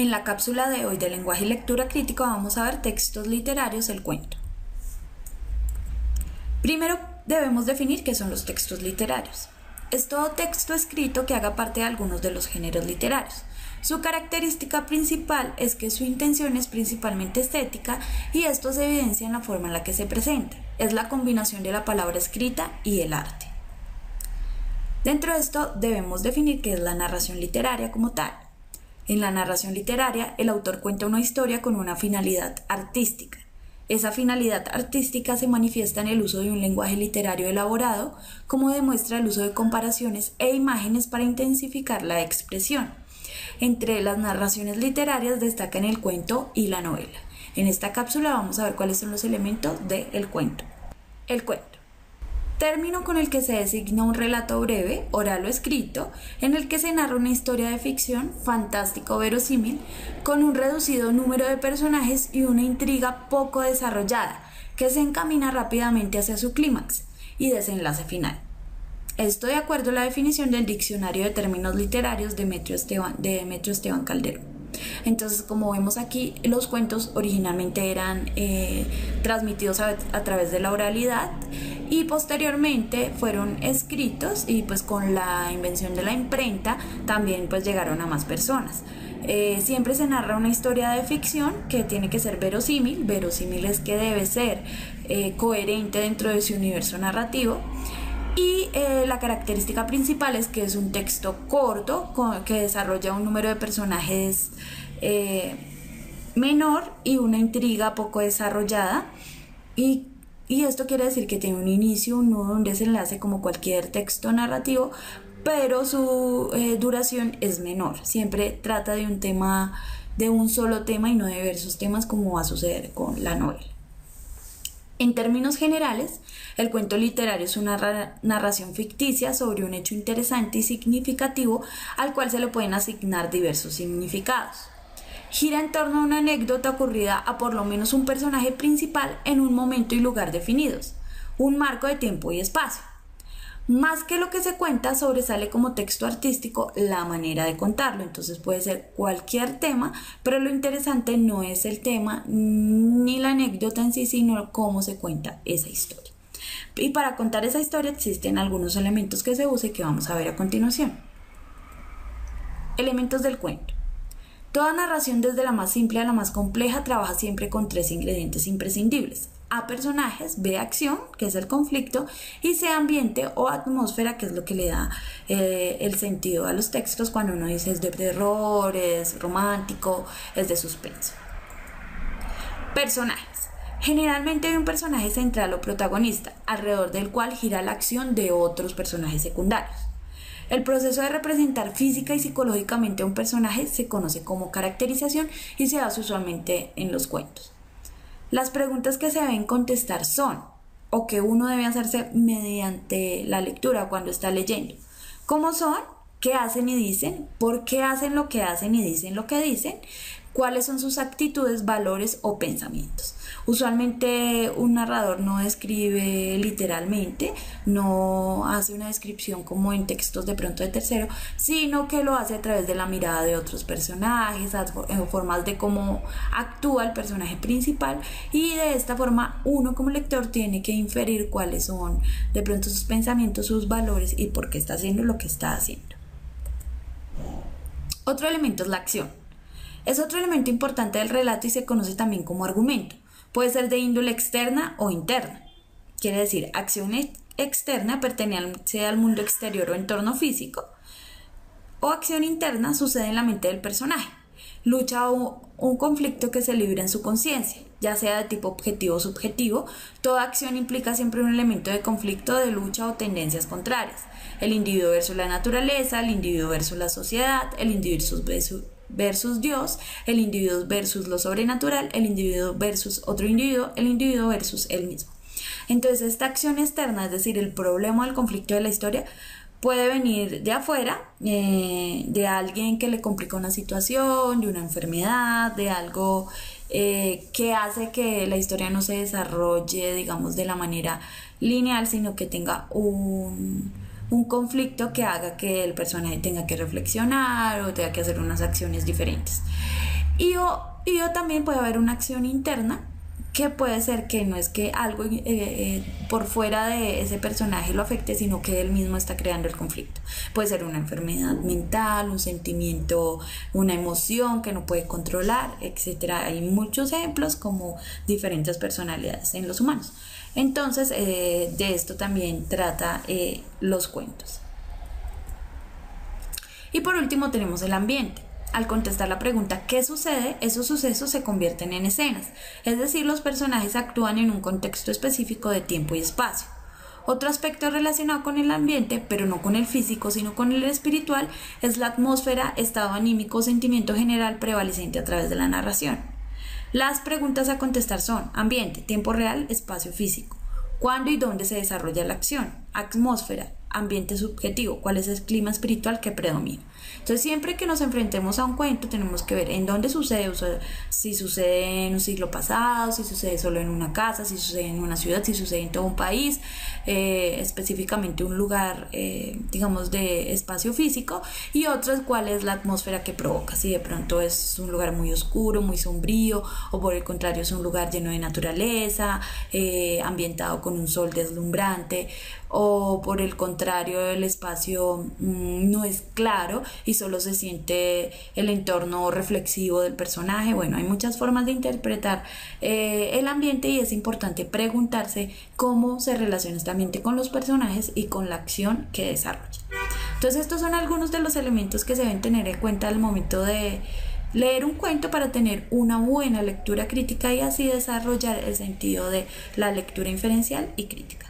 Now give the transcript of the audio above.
En la cápsula de hoy de lenguaje y lectura crítico vamos a ver textos literarios, el cuento. Primero debemos definir qué son los textos literarios. Es todo texto escrito que haga parte de algunos de los géneros literarios. Su característica principal es que su intención es principalmente estética y esto se evidencia en la forma en la que se presenta. Es la combinación de la palabra escrita y el arte. Dentro de esto debemos definir qué es la narración literaria como tal. En la narración literaria, el autor cuenta una historia con una finalidad artística. Esa finalidad artística se manifiesta en el uso de un lenguaje literario elaborado, como demuestra el uso de comparaciones e imágenes para intensificar la expresión. Entre las narraciones literarias destacan el cuento y la novela. En esta cápsula vamos a ver cuáles son los elementos del cuento. El cuento. Término con el que se designa un relato breve, oral o escrito, en el que se narra una historia de ficción, fantástica o verosímil, con un reducido número de personajes y una intriga poco desarrollada, que se encamina rápidamente hacia su clímax y desenlace final. Esto de acuerdo a la definición del Diccionario de Términos Literarios de Demetrio Esteban Calderón. Entonces, como vemos aquí, los cuentos originalmente eran transmitidos a través de la oralidad y posteriormente fueron escritos y pues con la invención de la imprenta también pues llegaron a más personas. Siempre se narra una historia de ficción que tiene que ser verosímil es que debe ser coherente dentro de su universo narrativo. Y la característica principal es que es un texto corto que desarrolla un número de personajes menor y una intriga poco desarrollada y esto quiere decir que tiene un inicio, un nudo, un desenlace como cualquier texto narrativo, pero su duración es menor. Siempre trata de un tema, de un solo tema y no de diversos temas como va a suceder con la novela. En términos generales, el cuento literario es una narración ficticia sobre un hecho interesante y significativo al cual se le pueden asignar diversos significados. Gira en torno a una anécdota ocurrida a por lo menos un personaje principal en un momento y lugar definidos, un marco de tiempo y espacio. Más que lo que se cuenta, sobresale como texto artístico la manera de contarlo. Entonces puede ser cualquier tema, pero lo interesante no es el tema ni la anécdota en sí, sino cómo se cuenta esa historia. Y para contar esa historia existen algunos elementos que se usan y que vamos a ver a continuación. Elementos del cuento. Toda narración, desde la más simple a la más compleja, trabaja siempre con tres ingredientes imprescindibles. A, personajes; B, acción, que es el conflicto; y C, ambiente o atmósfera, que es lo que le da el sentido a los textos cuando uno dice es de terror, es romántico, es de suspenso. Personajes. Generalmente hay un personaje central o protagonista, alrededor del cual gira la acción de otros personajes secundarios. El proceso de representar física y psicológicamente a un personaje se conoce como caracterización y se hace usualmente en los cuentos. Las preguntas que se deben contestar son, o que uno debe hacerse mediante la lectura cuando está leyendo: ¿cómo son? ¿Qué hacen y dicen? ¿Por qué hacen lo que hacen y dicen lo que dicen? ¿Cuáles son sus actitudes, valores o pensamientos? Usualmente un narrador no describe literalmente, no hace una descripción como en textos de pronto de tercero, sino que lo hace a través de la mirada de otros personajes, formas de cómo actúa el personaje principal, y de esta forma uno como lector tiene que inferir cuáles son de pronto sus pensamientos, sus valores y por qué está haciendo lo que está haciendo. Otro elemento es la acción. Es otro elemento importante del relato y se conoce también como argumento. Puede ser de índole externa o interna. Quiere decir, acción externa pertenece al mundo exterior o entorno físico, o acción interna sucede en la mente del personaje. Lucha o un conflicto que se libra en su conciencia, ya sea de tipo objetivo o subjetivo. Toda acción implica siempre un elemento de conflicto, de lucha o tendencias contrarias. El individuo versus la naturaleza, el individuo versus la sociedad, el individuo versus Dios, el individuo versus lo sobrenatural, el individuo versus otro individuo, el individuo versus él mismo. Entonces esta acción externa, es decir, el problema o el conflicto de la historia, puede venir de afuera, de alguien que le complica una situación, de una enfermedad, de algo que hace que la historia no se desarrolle, digamos, de la manera lineal, sino que tenga un conflicto que haga que el personaje tenga que reflexionar o tenga que hacer unas acciones diferentes. Y o también puede haber una acción interna que puede ser que no es que algo por fuera de ese personaje lo afecte, sino que él mismo está creando el conflicto. Puede ser una enfermedad mental, un sentimiento, una emoción que no puede controlar, etcétera. Hay muchos ejemplos como diferentes personalidades en los humanos. Entonces, de esto también trata los cuentos. Y por último tenemos el ambiente. Al contestar la pregunta ¿qué sucede?, esos sucesos se convierten en escenas, es decir, los personajes actúan en un contexto específico de tiempo y espacio. Otro aspecto relacionado con el ambiente, pero no con el físico, sino con el espiritual, es la atmósfera, estado anímico, sentimiento general prevalecente a través de la narración. Las preguntas a contestar son ambiente, tiempo real, espacio físico. ¿Cuándo y dónde se desarrolla la acción? Atmósfera, ambiente subjetivo, cuál es el clima espiritual que predomina. Entonces, siempre que nos enfrentemos a un cuento, tenemos que ver en dónde sucede, o sea, si sucede en un siglo pasado, si sucede solo en una casa, si sucede en una ciudad, si sucede en todo un país, específicamente un lugar, digamos, de espacio físico, y otro es cuál es la atmósfera que provoca, si de pronto es un lugar muy oscuro, muy sombrío, o por el contrario es un lugar lleno de naturaleza, ambientado con un sol deslumbrante, o por el contrario el espacio no es claro y solo se siente el entorno reflexivo del personaje. Bueno, hay muchas formas de interpretar el ambiente, y es importante preguntarse cómo se relaciona este ambiente con los personajes y con la acción que desarrolla. Entonces, estos son algunos de los elementos que se deben tener en cuenta al momento de leer un cuento para tener una buena lectura crítica y así desarrollar el sentido de la lectura inferencial y crítica.